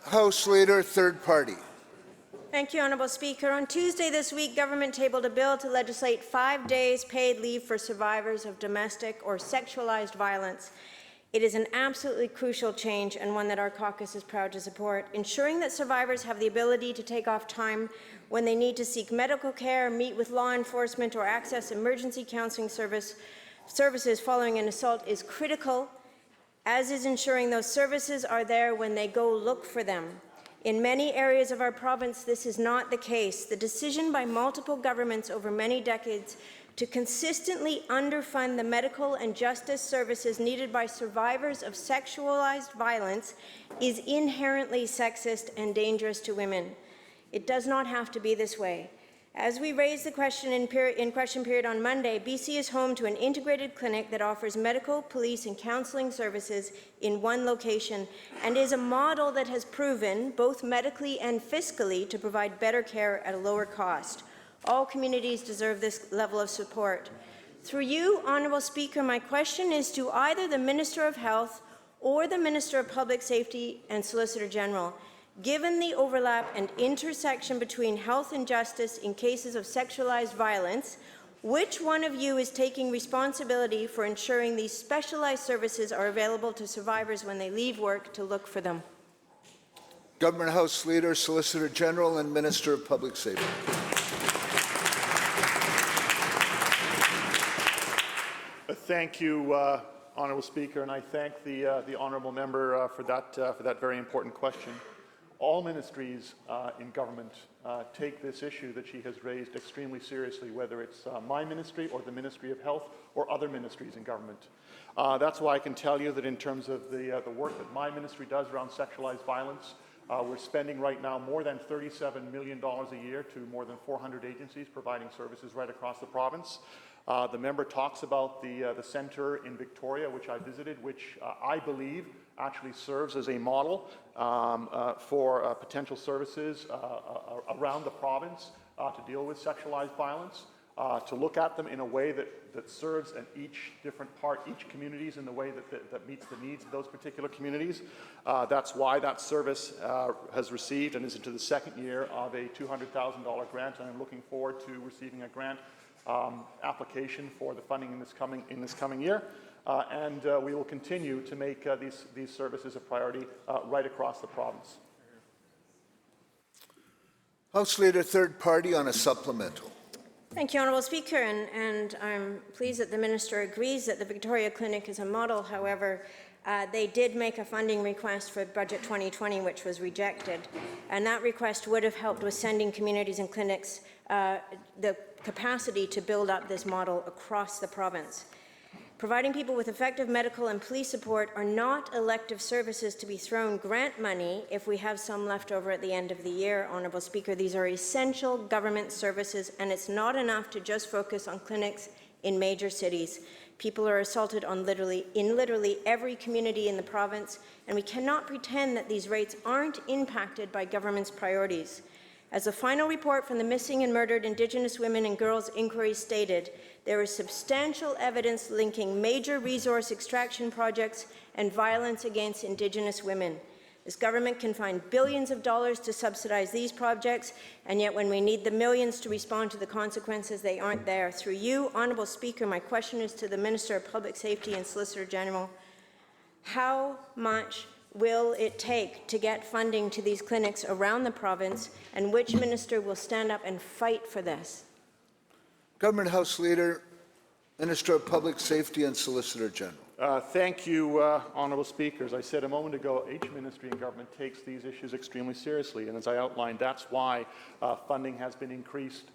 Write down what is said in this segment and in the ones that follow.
House Leader, third party. Thank you, Honourable Speaker. On Tuesday this week, government tabled a bill to legislate 5 days paid leave for survivors of domestic or sexualized violence. It is an absolutely crucial change and one that our caucus is proud to support, ensuring that survivors have the ability to take off time when they need to seek medical care, meet with law enforcement, or access emergency counselling services following an assault is critical, as is ensuring those services are there when they go look for them. In many areas of our province, this is not the case. The decision by multiple governments over many decades to consistently underfund the medical and justice services needed by survivors of sexualized violence is inherently sexist and dangerous to women. It does not have to be this way. As we raised the question in question period on Monday, BC is home to an integrated clinic that offers medical, police, and counselling services in one location and is a model that has proven, both medically and fiscally, to provide better care at a lower cost. All communities deserve this level of support. Through you, Honourable Speaker, my question is to either the Minister of Health or the Minister of Public Safety and Solicitor General. Given the overlap and intersection between health and justice in cases of sexualized violence, which one of you is taking responsibility for ensuring these specialized services are available to survivors when they leave work to look for them? Government House Leader, Solicitor General and Minister of Public Safety. Thank you, Honourable Speaker, and I thank the honourable member for that very important question. All ministries in government take this issue that she has raised extremely seriously, whether it's my ministry or the Ministry of Health or other ministries in government. That's why I can tell you that in terms of the work that my ministry does around sexualized violence, we're spending right now more than $37 million a year to more than 400 agencies providing services right across the province. The member talks about the centre in Victoria, which I visited, which I believe actually serves as a model for potential services around the province to deal with sexualized violence, to look at them in a way that serves in each different part, each communities in the way that meets the needs of those particular communities. That's why that service has received and is into the second year of a $200,000 grant, and I'm looking forward to receiving a grant application for the funding in this coming year. And we will continue to make these services a priority right across the province. House Leader, third party on a supplemental. Thank you, Honourable Speaker, and I'm pleased that the Minister agrees that the Victoria Clinic is a model. However, they did make a funding request for Budget 2020, which was rejected, and that request would have helped with sending communities and clinics the capacity to build up this model across the province. Providing people with effective medical and police support are not elective services to be thrown grant money if we have some left over at the end of the year, Honourable Speaker. These are essential government services, and it's not enough to just focus on clinics in major cities. People are assaulted in literally every community in the province, and we cannot pretend that these rates aren't impacted by government's priorities. As the final report from the Missing and Murdered Indigenous Women and Girls Inquiry stated, there is substantial evidence linking major resource extraction projects and violence against Indigenous women. This government can find billions of dollars to subsidize these projects, and yet when we need the millions to respond to the consequences, they aren't there. Through you, Honourable Speaker, my question is to the Minister of Public Safety and Solicitor General. How much will it take to get funding to these clinics around the province, and which minister will stand up and fight for this? Government House Leader, Minister of Public Safety and Solicitor General. Thank you, Honourable Speaker. As I said a moment ago, each ministry in government takes these issues extremely seriously, and as I outlined, that's why funding has been increased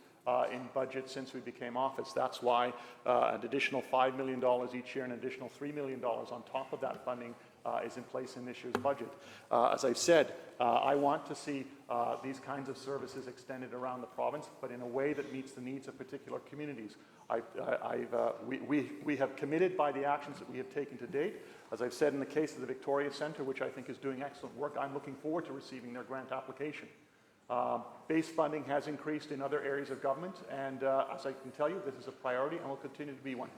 in budget since we became office. That's why an additional $5 million each year and an additional $3 million on top of that funding is in place in this year's budget. As I've said, I want to see these kinds of services extended around the province, but in a way that meets the needs of particular communities. We have committed by the actions that we have taken to date. As I've said in the case of the Victoria Centre, which I think is doing excellent work, I'm looking forward to receiving their grant application. Base funding has increased in other areas of government, and as I can tell you, this is a priority and will continue to be one.